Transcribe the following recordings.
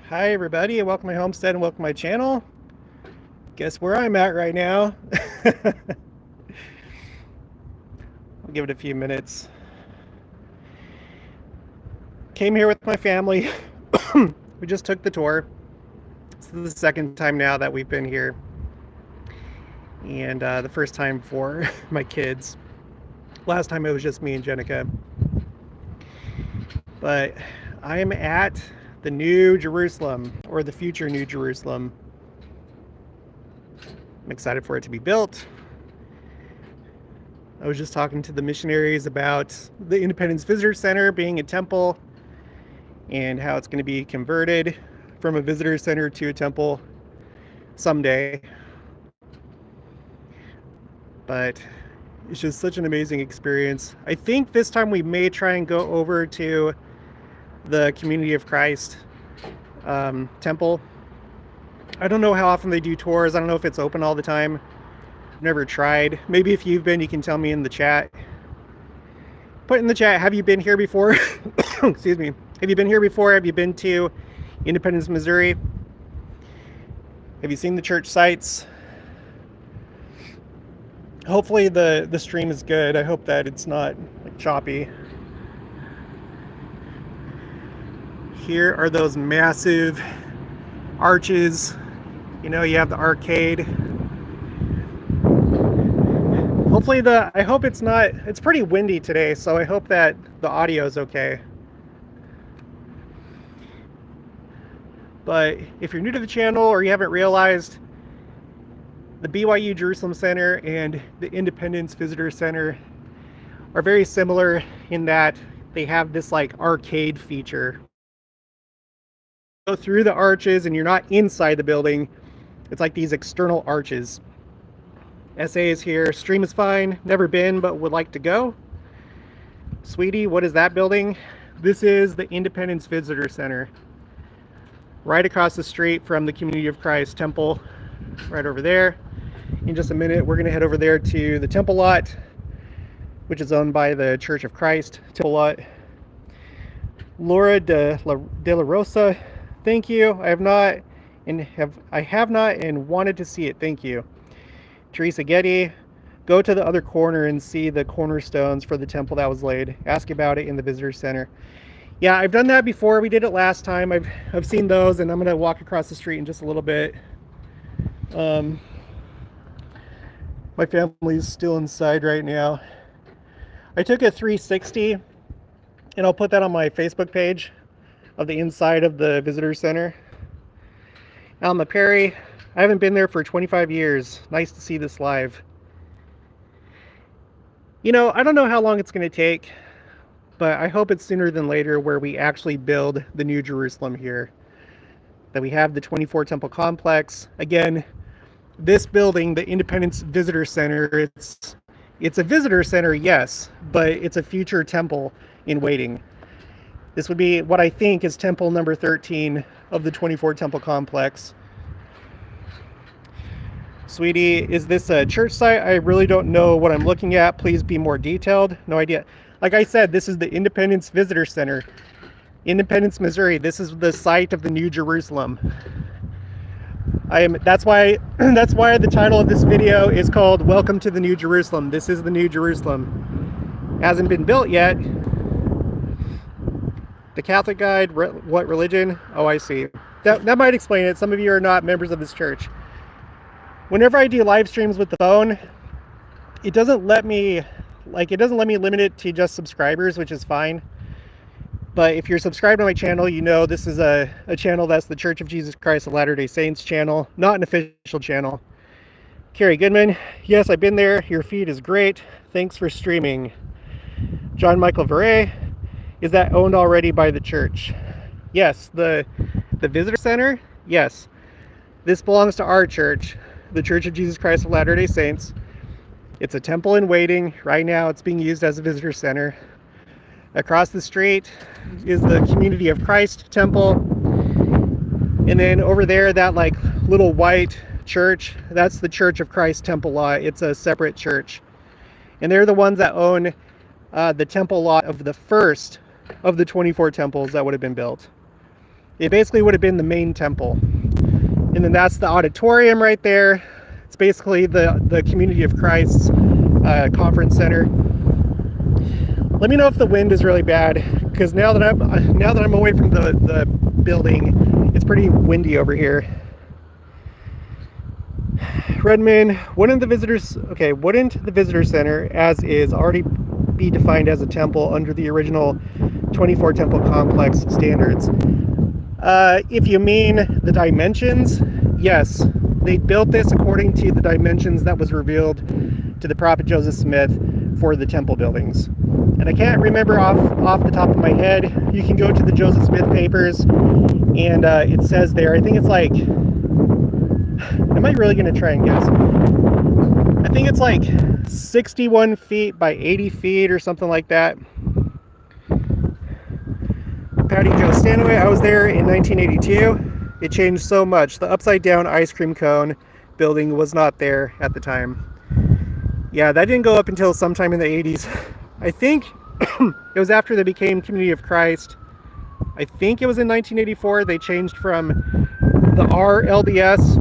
Hi everybody, and welcome to my homestead and welcome to my channel. Guess where I'm at right now? I'll give it a few minutes. Came here with my family. We just took the tour. This is the second time now that we've been here. And the first time for my kids. Last time it was just me and Jenica. But I am at the New Jerusalem, or the future New Jerusalem. I'm excited for it to be built. I was just talking to the missionaries about the Independence Visitor Center being a temple and how it's going to be converted from a visitor center to a temple someday. But it's just such an amazing experience. I think this time we may try and go over to the Community of Christ temple. I don't know how often they do tours. I don't know if it's open all the time. I've never tried. Maybe if you've been, you can tell me in the chat. Put in the chat, have you been here before? Excuse me. Have you been here before? Have you been to Independence, Missouri? Have you seen the church sites? Hopefully the stream is good. I hope that it's not like choppy. Here are those massive arches. You know, you have the arcade. Hopefully I hope it's pretty windy today, so I hope that the audio is okay. But if you're new to the channel or you haven't realized, the BYU Jerusalem Center and the Independence Visitor Center are very similar in that they have this like arcade feature. Go through the arches and you're not inside the building. It's like these external arches. SA is here. Stream is fine. Never been, but would like to go. Sweetie, what is that building? This is the Independence Visitor Center. Right across the street from the Community of Christ Temple. Right over there. In just a minute, we're going to head over there to the Temple Lot, which is owned by the Church of Christ Temple Lot. Laura de la Rosa, thank you. I have not and wanted to see it. Thank you. Teresa Getty, go to the other corner and see the cornerstones for the temple that was laid. Ask about it in the visitor center. Yeah, I've done that before. We did it last time. I've seen those, and I'm going to walk across the street in just a little bit. My family's still inside right now. I took a 360, and I'll put that on my Facebook page of the inside of the visitor center. Alma Perry, I haven't been there for 25 years. Nice to see this live. You know, I don't know how long it's going to take, but I hope it's sooner than later where we actually build the New Jerusalem here. That we have the 24 temple complex. Again, this building, the Independence Visitor Center, it's a visitor center, yes, but it's a future temple in waiting. This would be what I think is temple number 13 of the 24 temple complex. Sweetie, is this a church site? I really don't know what I'm looking at. Please be more detailed. No idea. Like I said, this is the Independence Visitor Center. Independence, Missouri. This is the site of the New Jerusalem. That's why the title of this video is called Welcome to the New Jerusalem. This is the New Jerusalem. Hasn't been built yet. The Catholic Guide, what religion? Oh, I see. That might explain it. Some of you are not members of this church. Whenever I do live streams with the phone, it doesn't let me limit it to just subscribers, which is fine. But if you're subscribed to my channel, you know this is a channel that's the Church of Jesus Christ of Latter-day Saints channel, not an official channel. Carrie Goodman, yes, I've been there. Your feed is great. Thanks for streaming. John Michael Veray, is that owned already by the church? Yes, the visitor center, yes. This belongs to our church, the Church of Jesus Christ of Latter-day Saints. It's a temple in waiting. Right now it's being used as a visitor center. Across the street is the Community of Christ temple. And then over there, that like little white church, that's the Church of Christ temple lot. It's a separate church. And they're the ones that own the temple lot of the first of the 24 temples that would have been built. It basically would have been the main temple. And then that's the auditorium right there. It's basically the Community of Christ conference center. Let me know if the wind is really bad, because now that I'm away from the building, it's pretty windy over here. Redmond, wouldn't the visitor center as is already be defined as a temple under the original 24 temple complex standards? If you mean the dimensions, yes, they built this according to the dimensions that was revealed to the prophet Joseph Smith for the temple buildings. And I can't remember off the top of my head. You can go to the Joseph Smith papers, and it says there, I think it's like, am I really going to try and guess? I think it's like 61 feet by 80 feet or something like that. Patty Joe Stanaway, I was there in 1982. It changed so much. The upside down ice cream cone building was not there at the time. Yeah, that didn't go up until sometime in the 80s. I think it was after they became Community of Christ. I think it was in 1984 they changed from the RLDS,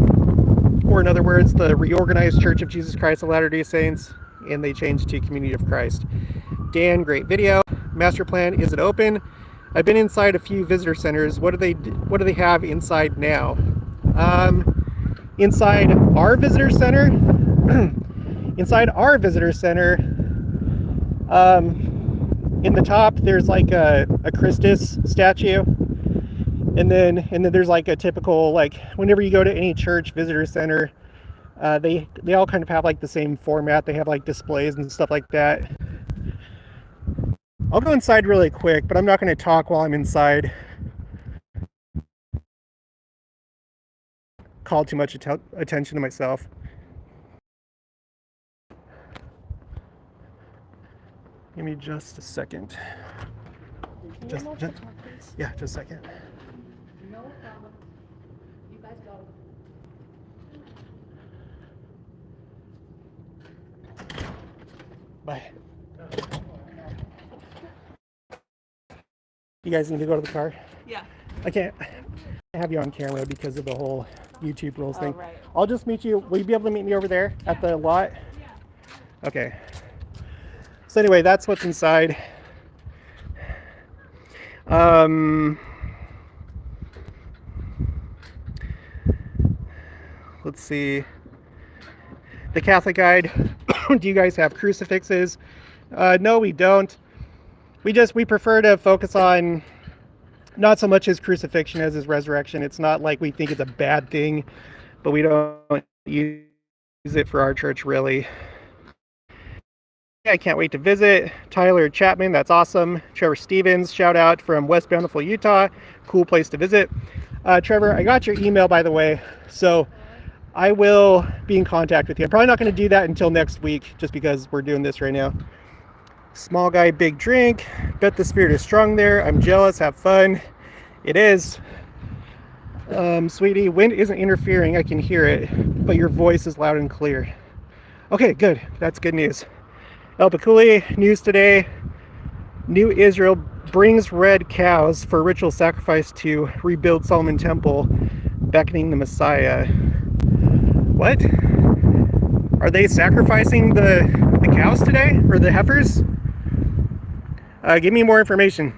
or in other words, the Reorganized Church of Jesus Christ of Latter-day Saints, and they changed to Community of Christ. Dan, great video. Master plan, is it open? I've been inside a few visitor centers. What do they have inside now? Inside our visitor center, in the top there's like a Christus statue, and then there's like a typical, like whenever you go to any church visitor center, they all kind of have like the same format. They have like displays and stuff like that. I'll go inside really quick, but I'm not going to talk while I'm inside. Call too much attention to myself. Give me just a second. Just yeah, just a second. No problem. You guys go. Bye. You guys need to go to the car? Yeah. I can't have you on camera because of the whole YouTube rules thing. Right. I'll just meet you. Will you be able to meet me over there at the lot? Yeah. Okay. So anyway, that's what's inside. Let's see. The Catholic Guide. Do you guys have crucifixes? No, we don't. We prefer to focus on not so much his crucifixion as his resurrection. It's not like we think it's a bad thing, but we don't use it for our church, really. I can't wait to visit. Tyler Chapman, that's awesome. Trevor Stevens, shout out from West Bountiful, Utah. Cool place to visit. Trevor, I got your email, by the way, so I will be in contact with you. I'm probably not going to do that until next week, just because we're doing this right now. Small guy, big drink. Bet the spirit is strong there. I'm jealous. Have fun. It is. Sweetie, wind isn't interfering. I can hear it, but your voice is loud and clear. Okay, good. That's good news. El Bakuli, news today. New Israel brings red cows for ritual sacrifice to rebuild Solomon Temple, beckoning the Messiah. What? Are they sacrificing the cows today? Or the heifers? Give me more information.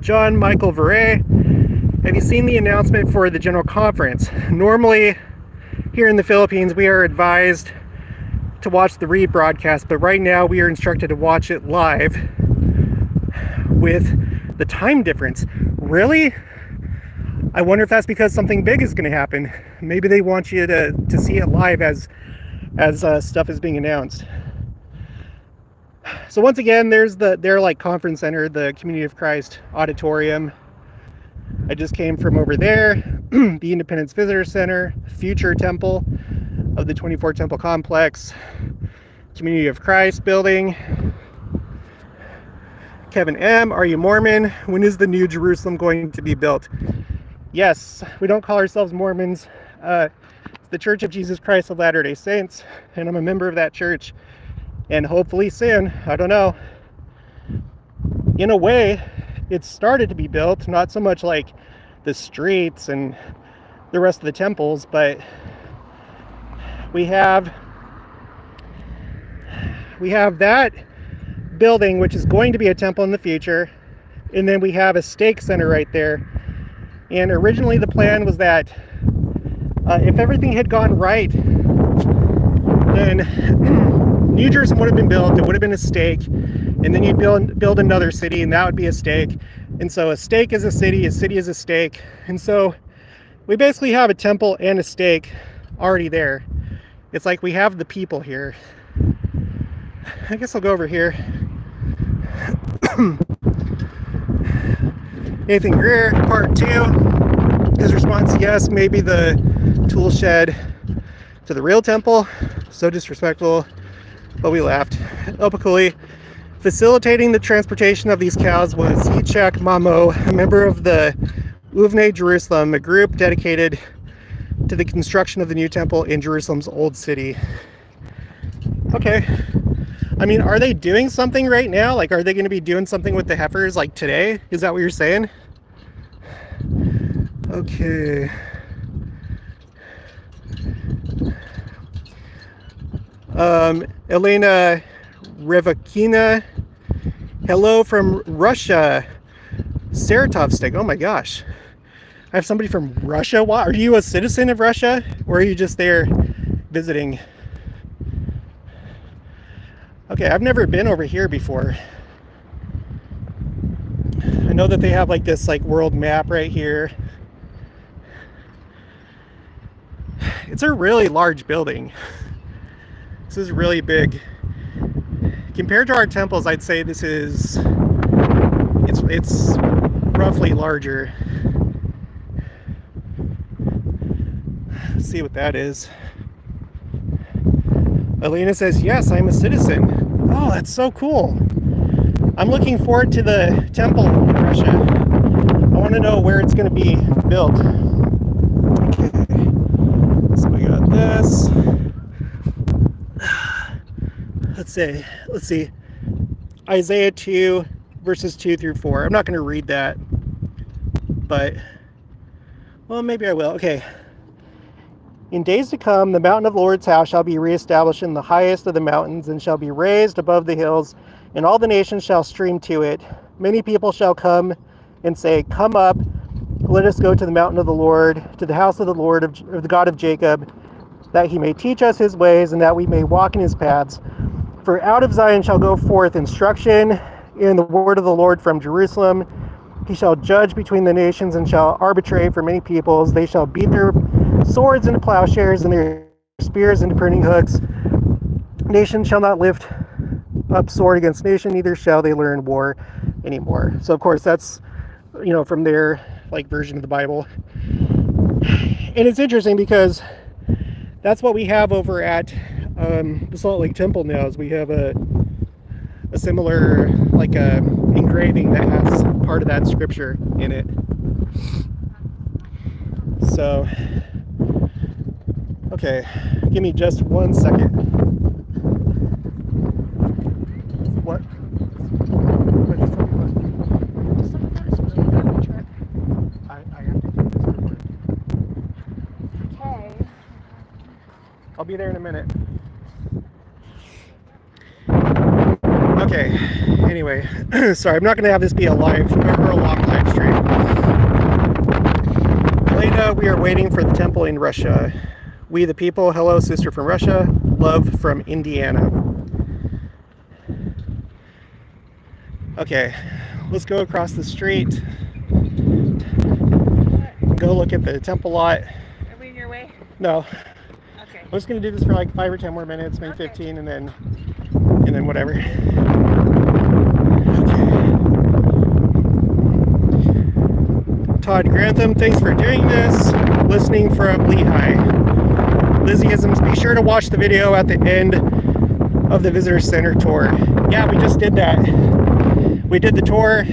John Michael Verre, have you seen the announcement for the General Conference? Normally, here in the Philippines, we are advised to watch the rebroadcast, but right now we are instructed to watch it live with the time difference. Really? I wonder if that's because something big is going to happen. Maybe they want you to see it live as stuff is being announced. So once again, there's their like conference center, the Community of Christ auditorium. I just came from over there. The Independence Visitor Center, future temple of the 24 temple complex, Community of Christ building. Kevin M, are you Mormon? When is the New Jerusalem going to be built? Yes, we don't call ourselves Mormons. It's the Church of Jesus Christ of Latter-day Saints, and I'm a member of that church. And hopefully soon, I don't know. In a way, it's started to be built, not so much like the streets and the rest of the temples, but we have that building, which is going to be a temple in the future, and then we have a stake center right there. And originally the plan was that if everything had gone right, then New Jerusalem would have been built. It would have been a stake, and then you'd build another city, and that would be a stake. And so a stake is a city is a stake. And so we basically have a temple and a stake already there. It's like we have the people here. I guess I'll go over here. Nathan Greer, part 2. His response, yes, maybe the tool shed to the real temple. So disrespectful, but we laughed. Opakuli, facilitating the transportation of these cows was Yitzhak Mamo, a member of the Uvnei Jerusalem, a group dedicated to the construction of the new temple in Jerusalem's old city. Okay. I mean, are they doing something right now? Like, are they going to be doing something with the heifers like today? Is that what you're saying? Okay. Elena Revakina, hello from Russia. Saratovstik, oh my gosh. I have somebody from Russia. Why? Are you a citizen of Russia? Or are you just there visiting? Okay, I've never been over here before. I know that they have like this like world map right here. It's a really large building. This is really big. Compared to our temples, I'd say this is, it's roughly larger. Let's see what that is. Elena says, yes, I'm a citizen. Oh, that's so cool. I'm looking forward to the temple in Russia. I want to know where it's going to be built. Okay. So we got this. Let's see. Isaiah 2, verses 2 through 4. I'm not going to read that, but, well, maybe I will. Okay. In days to come, the mountain of the Lord's house shall be reestablished in the highest of the mountains, and shall be raised above the hills, and all the nations shall stream to it. Many people shall come and say, come up, let us go to the mountain of the Lord, to the house of the Lord, of the God of Jacob, that he may teach us his ways, and that we may walk in his paths. For out of Zion shall go forth instruction in the word of the Lord from Jerusalem. He shall judge between the nations, and shall arbitrate for many peoples. They shall beat their swords into plowshares, and their spears into pruning hooks. Nation shall not lift up sword against nation, neither shall they learn war anymore. So of course that's, you know, from their like version of the Bible. And it's interesting because that's what we have over at the Salt Lake Temple now. Is we have a similar like a engraving that has part of that scripture in it. So okay, give me just 1 second. What? I have to do this real quick. Okay. I'll be there in a minute. Okay, anyway, sorry, I'm not going to have this be a live or a long live stream. Elena, we are waiting for the temple in Russia. We the people, hello sister from Russia, love from Indiana. Okay, let's go across the street. Go look at the temple lot. Are we in your way? No. Okay. I'm just gonna do this for like 5 or 10 more minutes, maybe Okay. 15, and then whatever. Okay. Todd Grantham, thanks for doing this. Listening from Lehigh. Lizzieisms, be sure to watch the video at the end of the visitor center tour. Yeah, we just did that. We did the tour,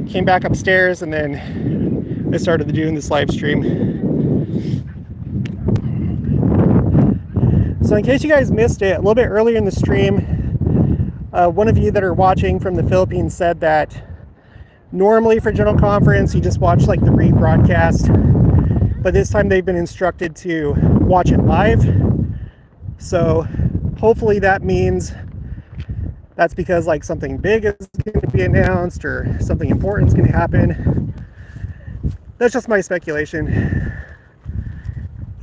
came back upstairs, and then I started doing this live stream. So in case you guys missed it, a little bit earlier in the stream, one of you that are watching from the Philippines said that Normally for General Conference, you just watch like the rebroadcast, but this time they've been instructed to watch it live. So hopefully that means that's because like something big is going to be announced or something important is going to happen. That's just my speculation.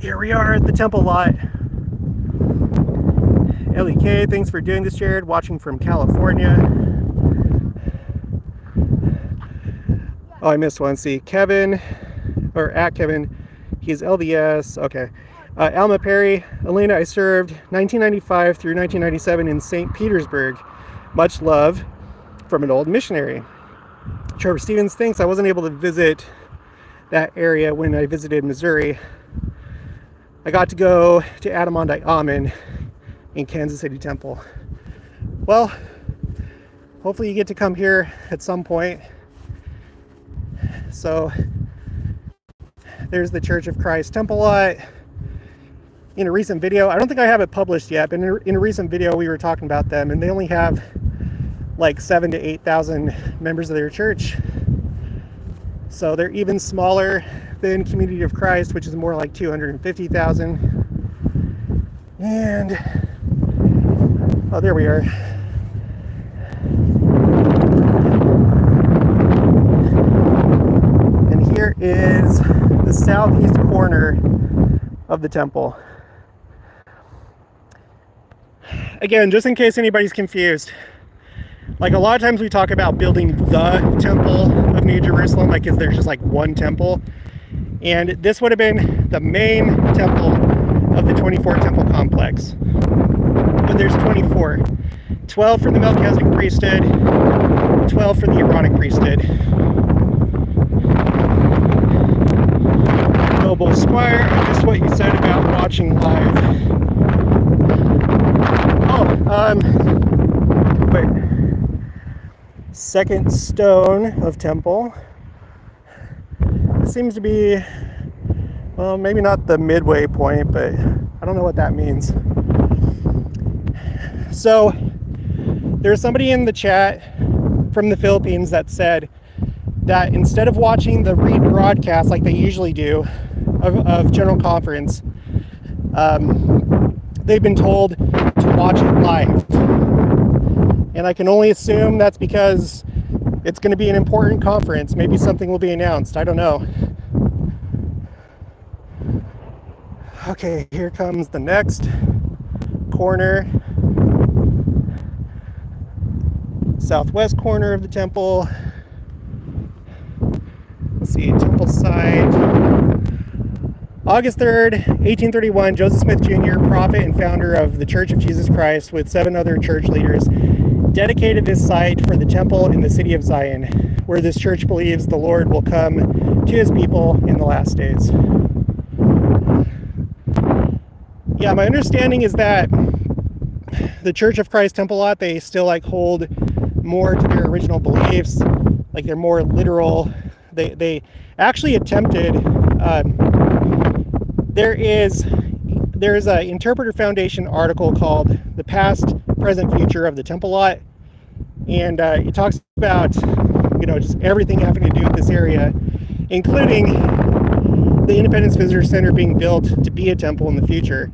Here we are at the temple lot. LEK, thanks for doing this, Jared. Watching from California. Oh, I missed one. See, Kevin, or at Kevin, he's LDS. Okay. Alma Perry, Elena, I served 1995 through 1997 in St. Petersburg. Much love from an old missionary. Trevor Stevens thinks I wasn't able to visit that area when I visited Missouri. I got to go to Adamondite Amen in Kansas City Temple. Well, hopefully you get to come here at some point. So there's the Church of Christ Temple lot. In a recent video, I don't think I have it published yet, but in a recent video we were talking about them, and they only have like 7,000 to 8,000 members of their church. So they're even smaller than Community of Christ, which is more like 250,000. And oh, there we are. And here is the southeast corner of the temple. Again, just in case anybody's confused, like a lot of times we talk about building the temple of New Jerusalem, like is there's just like one temple, and this would have been the main temple of the 24 temple complex. But there's 24, 12 for the Melchizedek priesthood, 12 for the Aaronic priesthood. Noble Squire, I missed what you said about watching live. Wait. Second stone of temple. It seems to be, well, maybe not the midway point, but I don't know what that means. So there's somebody in the chat from the Philippines that said that instead of watching the rebroadcast like they usually do of General Conference, they've been told to watch it live. And I can only assume that's because it's going to be an important conference. Maybe something will be announced. I don't know. Okay, here comes the next corner. Southwest corner of the temple. Let's see, temple site. August 3rd, 1831, Joseph Smith Jr., prophet and founder of the Church of Jesus Christ with 7 other church leaders, dedicated this site for the temple in the city of Zion, where this church believes the Lord will come to his people in the last days. Yeah, my understanding is that the Church of Christ Temple lot, they still like hold more to their original beliefs, like they're more literal. They actually attempted, there's an Interpreter Foundation article called The Past, Present, Future of the Temple Lot, and it talks about, you know, just everything having to do with this area, including the Independence Visitor Center being built to be a temple in the future.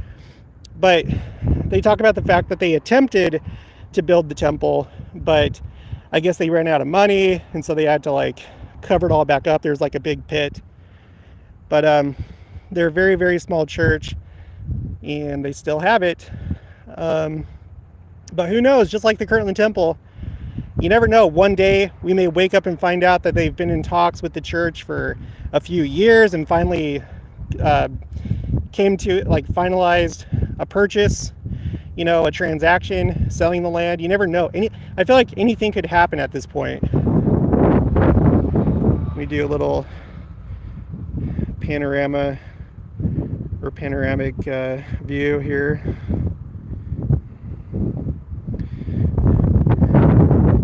But they talk about the fact that they attempted to build the temple, but I guess they ran out of money, and so they had to like cover it all back up. There's like a big pit, but they're a very, very small church, and they still have it. But who knows? Just like the Kirtland Temple, you never know. One day we may wake up and find out that they've been in talks with the church for a few years and finally came to like finalized a purchase, you know, a transaction, selling the land. You never know. I feel like anything could happen at this point. Let me do a little panorama or panoramic view here.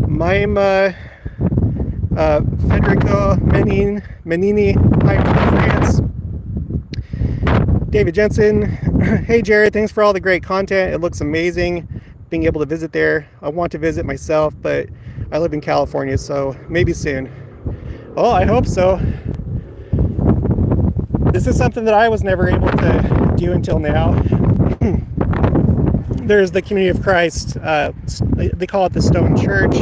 My Federico Menini, hi from France. David Jensen, hey Jared, thanks for all the great content. It looks amazing being able to visit there. I want to visit myself, but I live in California, so maybe soon. Well, I hope so. This is something that I was never able to do until now. There's the Community of Christ. They call it the Stone Church.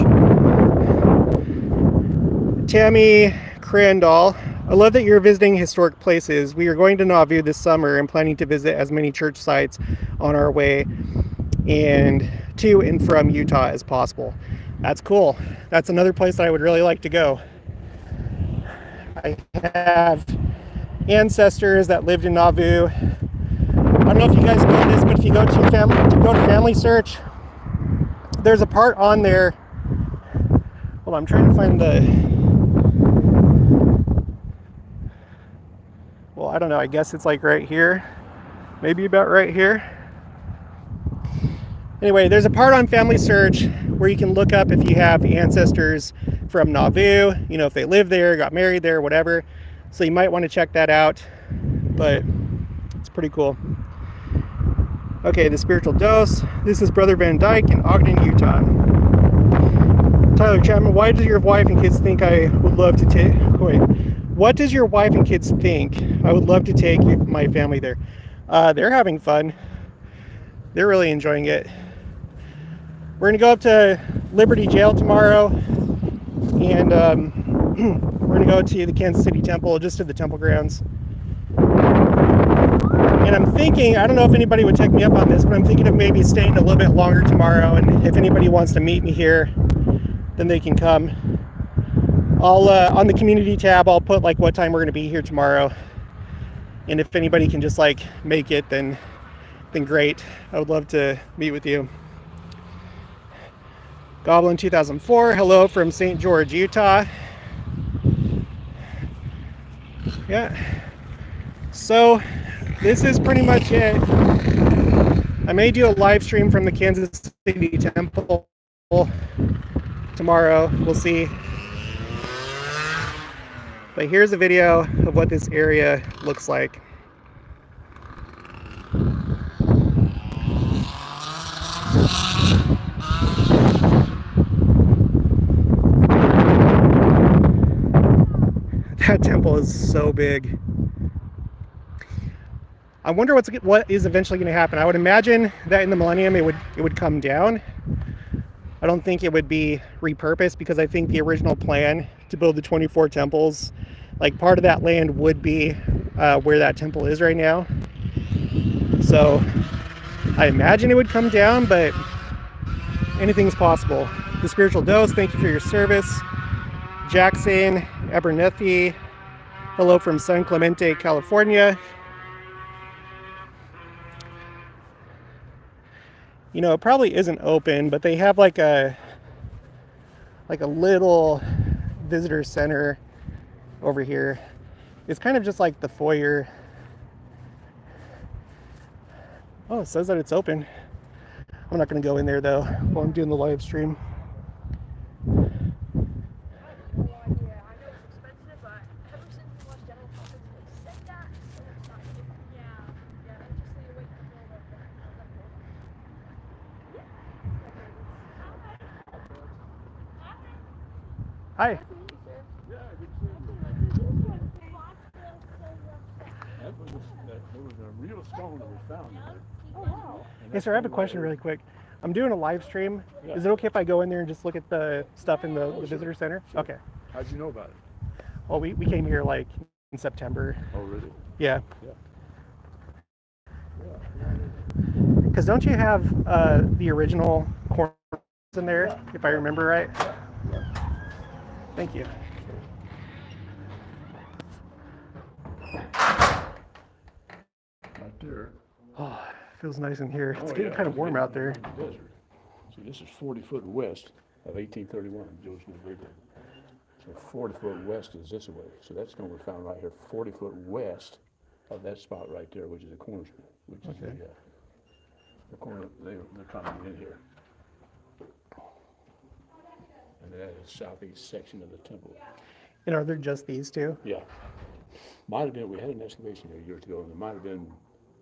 Tammy Crandall, I love that you're visiting historic places. We are going to Nauvoo this summer and planning to visit as many church sites on our way and to and from Utah as possible. That's cool. That's another place that I would really like to go. I have ancestors that lived in Nauvoo. I don't know if you guys know this, but if you go to Family Search, there's a part on there. Well, I'm trying to find well, I don't know. I guess it's like right here, maybe about right here. Anyway, there's a part on Family Search where you can look up if you have ancestors from Nauvoo, you know, if they live there, got married there, whatever. So you might want to check that out, but it's pretty cool. Okay, the spiritual dose. This is Brother Van Dyke in Ogden, Utah. Tyler Chapman, why does your wife and kids think I would love to take, what does your wife and kids think I would love to take my family there? They're having fun. They're really enjoying it. We're gonna go up to Liberty Jail tomorrow, and we're gonna go to the Kansas City Temple, just to the temple grounds. And I'm thinking, I don't know if anybody would take me up on this, but I'm thinking of maybe staying a little bit longer tomorrow, and if anybody wants to meet me here, then they can come. I'll on the community tab, I'll put like what time we're gonna be here tomorrow, and if anybody can just like make it, then great. I would love to meet with you. Goblin 2004, hello from St. George, Utah. Yeah, so this is pretty much it. I may do a live stream from the Kansas City Temple tomorrow, we'll see. But here's a video of what this area looks like. That temple is so big. I wonder what is eventually going to happen. I would imagine that in the millennium it would come down. I don't think it would be repurposed, because I think the original plan to build the 24 temples, like part of that land would be where that temple is right now. So I imagine it would come down, but anything's possible. The Spiritual Dose, thank you for your service. Jackson Abernethy, hello from San Clemente, California. You know, it probably isn't open, but they have like a little visitor center over here. It's kind of just like the foyer. Oh, it says that it's open. I'm not going to go in there though while I'm doing the live stream. Hi. There was a real stone that we found there. Oh, wow. Hey sir, I have a question really quick. I'm doing a live stream. Yeah. Is it okay if I go in there and just look at the stuff in the visitor center? Sure. Okay. How'd you know about it? Well, we came here like in September. Oh, really? Yeah. Yeah. Because don't you have the original corners in there, if I remember right? Thank you. Right there. Oh, it feels nice in here. It's Oh, getting yeah. kind of warm out there. Desert. See, this is 40 foot west of 1831, Joe's New Britain. So 40 foot west is this way. So that's going to be found right here, 40 foot west of that spot right there, which is the Cornerstone, which is the corner. They're trying to get in here. And that is the southeast section of the temple. And are there just these two? Yeah. Might have been, we had an excavation here years ago, and there might have been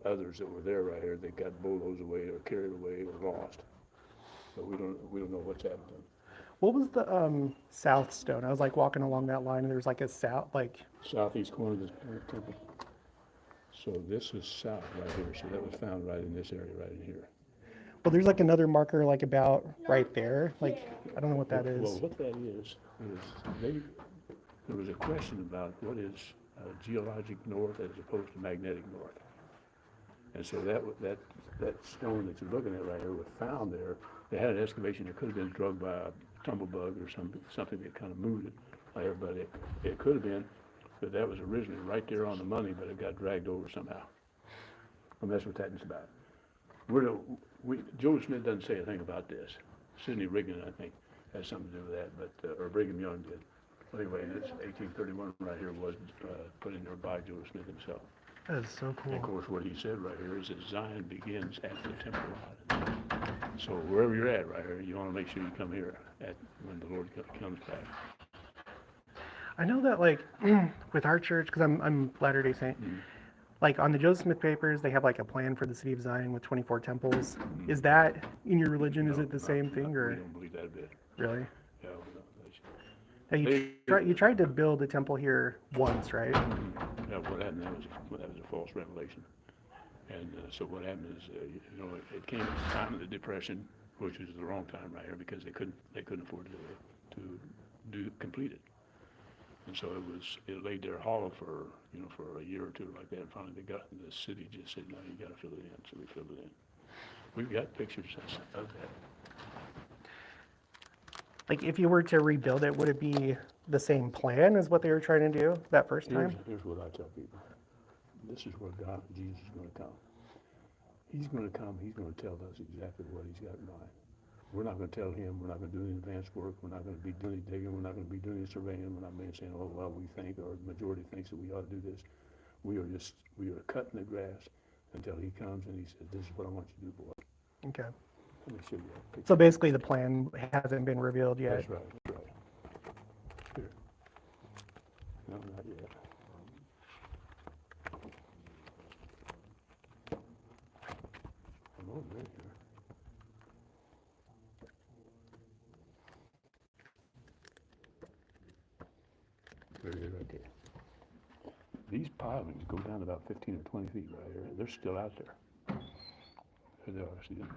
others that were there right here that got bulldozed away or carried away or lost. But we don't know what's happened to them. What was the south stone? I was like walking along that line and there was like a south, like, Southeast corner of the temple. So this is south right here, so that was found right in this area, right in here. well, there's like another marker like about right there. Like, I don't know what that Well, is. what that is there was a question about what is geologic north as opposed to magnetic north. And so that stone that you're looking at right here was found there. They had an excavation that could have been drugged by a tumblebug or something that kind of moved it there, but it could have been that was originally right there on the money, but it got dragged over somehow. And that's what that's about. Joseph Smith doesn't say a thing about this. Sidney Rigdon, I think, has something to do with that, but or Brigham Young did. Anyway, this 1831 right here was put in there by Joseph Smith himself. That is so And cool. of course, what he said right here is that Zion begins at the temple lot. So wherever you're at right here, you want to make sure you come here when the Lord comes back. I know that like with our church, because I'm Latter-day Saint, like on the Joseph Smith papers, they have like a plan for the city of Zion with 24 temples. Is that in your religion? Is it the same thing, We or don't believe that a bit. really? Yeah, Yeah, you tried to build a temple here once, right? yeah, what happened, that was a false revelation. And so what happened is, it came at the time of the Depression, which was the wrong time right here because they couldn't afford to complete it. And so it laid there hollow for a year or two like that. And finally the city just said, no, you got to fill it in. So we filled it in. We've got pictures of that. Like if you were to rebuild it, would it be the same plan as what they were trying to do that first time? Here's what I tell people. This is where Jesus is going to come. He's going to come. He's going to tell us exactly what he's got in mind. We're not going to tell him. We're not going to do any advanced work. We're not going to be doing any digging. We're not going to be doing any surveying. We're not being saying, oh, well, we think, or the majority thinks that we ought to do this. We are cutting the grass until he comes and he says, this is what I want you to do, boy. Okay. Let me show you that picture. So basically the plan hasn't been revealed yet. That's right. That's right. Here. No, not yet. I'm over there. There it is right there. These pilings go down about 15 or 20 feet right here. They're still out there. There they are, see them?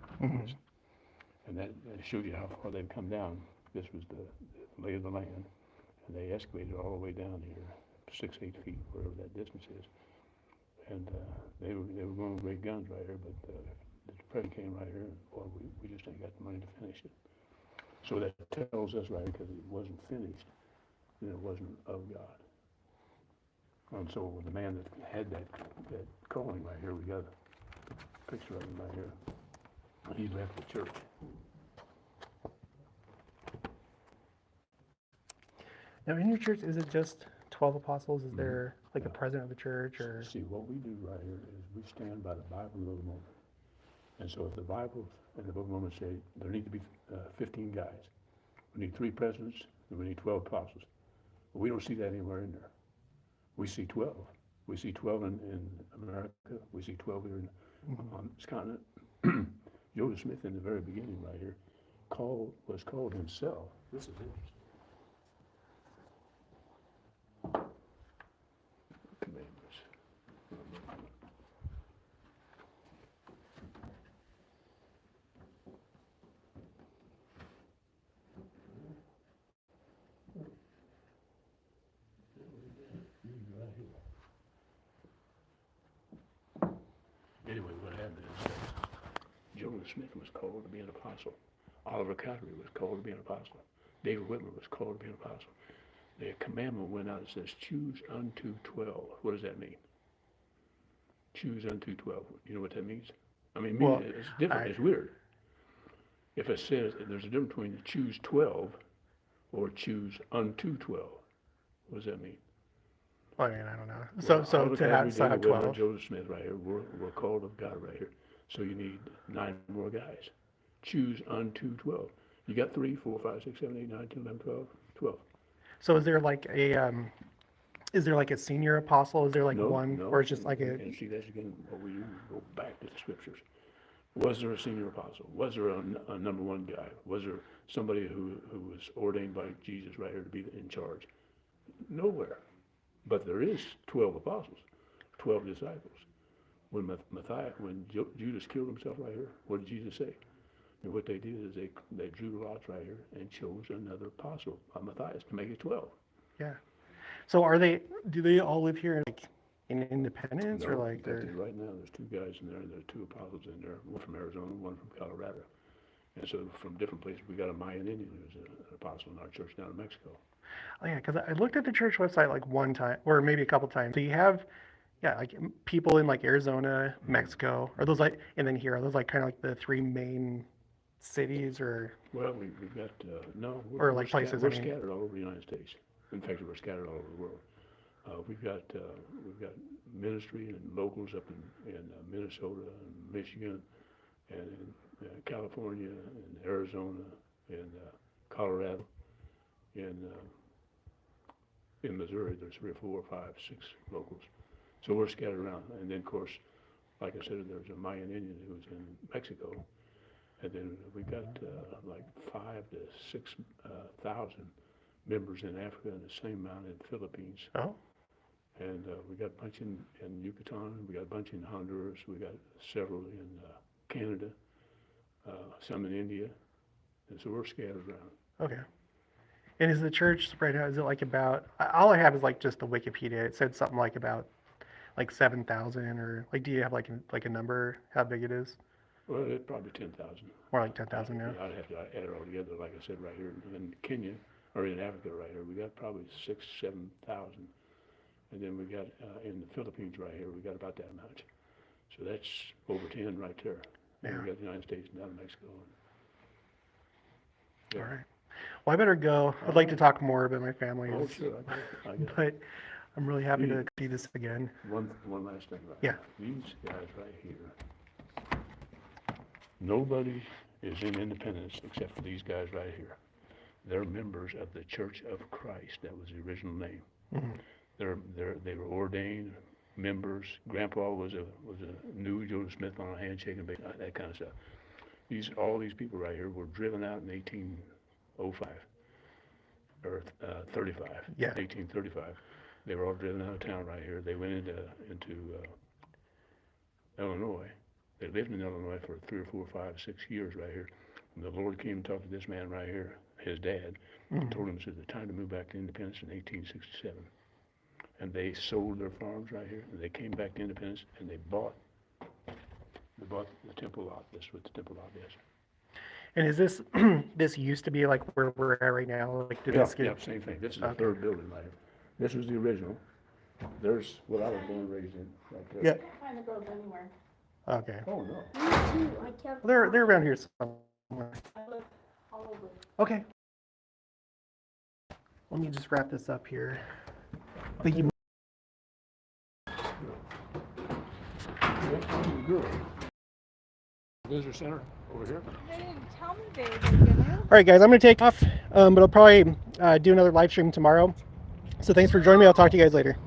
And that shows you how far they've come down. This was the lay of the land. And they excavated all the way down here, 6, 8 feet, wherever that distance is. And they were going with great guns right here, but the Depression came right here, and boy, we just ain't got the money to finish it. So that tells us right, because it wasn't finished, then it wasn't of God. And so the man that had that calling right here, we got a picture of him right here. He left the church. Now in your church, is it just 12 apostles? Is there like a president of the church or? See, what we do right here is we stand by the Bible and the Book of Mormon. And so if the Bible and the Book of Mormon say there need to be 15 guys, we need 3 presidents, and we need 12 apostles. But we don't see that anywhere in there. We see 12. We see 12 in America. We see 12 here on this continent. Joseph Smith in the very beginning right here was called himself. This is it. Commandments. Anyway, what happened is Joseph Smith was called to be an apostle. Oliver Cowdery was called to be an apostle. David Whitmer was called to be an apostle. The commandment went out and says, choose unto 12. What does that mean? Choose unto 12. You know what that means? I mean, Well, it's different. It's weird. If it says there's a difference between choose 12 or choose unto 12. What does that mean? I mean, I don't know. Well, So Oliver to Cowdery, have David Whitmer, 12. Joseph Smith right here, we're called of God right here. So you need 9 more guys. Choose unto 12. You got 3, 4, 5, 6, 7, 8, 9, 10, 11, 12. 12. So is there like a senior apostle? Is there like No, one, no. or it's just like a? And see, that's again what we do. We go back to the scriptures. Was there a senior apostle? Was there a number one guy? Was there somebody who was ordained by Jesus right here to be in charge? Nowhere. But there is 12 apostles, 12 disciples. When Judas killed himself right here, what did Jesus say? And what they did is they drew lots right here and chose another apostle, Matthias, to make it 12. Yeah. So do they all live here in Independence No, or like? right now there's two guys in there, and there are two apostles in there, one from Arizona, one from Colorado. And so from different places, we got a Mayan Indian who's an apostle in our church down in Mexico. Oh yeah, because I looked at the church website like one time, or maybe a couple times. So you have, yeah, like people in like Arizona, Mexico, are those like, and then here, are those like kind of like the three main cities, or? Well, we've got, no. Or like places, We're scattered all over the United States. In fact, we're scattered all over the world. We've got ministry and locals up in Minnesota and Michigan and in California and Arizona and Colorado. In Missouri, there's 3 or 4 or 5, 6 locals. So we're scattered around. And then, of course, like I said, there's a Mayan Indian who's in Mexico. And then we've got like 5,000 to 6,000 members in Africa and the same amount in the Philippines. Oh. And we got a bunch in Yucatan, we got a bunch in Honduras, we got several in Canada, some in India, and so we're scattered around. Okay. And is the church spread out? Is it like about? All I have is like just the Wikipedia. It said something like about like 7,000, or like, do you have like a number how big it is? Well, it's probably 10,000. More like 10,000 now. I'd have to add it all together, like I said, right here in Kenya or in Africa, right here. We got probably 6,000, 7,000. And then we got in the Philippines right here, we got about that much. So that's over 10 right there. And Yeah. we got the United States and down in Mexico. Yeah. All right. Well, I better go. I'd like to talk more about my family, Oh, sure, I get it. but I'm really happy to see this again. One last thing right Yeah. here. These guys right here, nobody is in Independence except for these guys right here. They're members of the Church of Christ. That was the original name. Mm-hmm. They were ordained members. Grandpa was a new Joseph Smith on a handshake and that kind of stuff. All these people right here were driven out in 1805 or 35. Yeah. 1835. They were all driven out of town right here. They went into Illinois. They lived in Illinois for 3 or 4, 5, 6 years right here. And the Lord came and talked to this man right here, his dad, and told him, said, the time to move back to Independence in 1867. And they sold their farms right here, and they came back to Independence, and they bought the temple lot. That's what the temple lot is. And is this this used to be like where we're at right now? Like, did Yeah, this get? yeah, same thing. This is the Okay. third building right here. This was the original. There's what I was born and raised in right there. Yeah. I can't find the girls anywhere. Okay. Oh, no. Me too, I can't. Well, they're around here somewhere. I look all over. Okay. Let me just wrap this up here. Thank you. Good. Visitor center over here. They didn't tell me they were gonna. All right, guys, I'm going to take off, but I'll probably do another live stream tomorrow. So thanks for joining me. I'll talk to you guys later.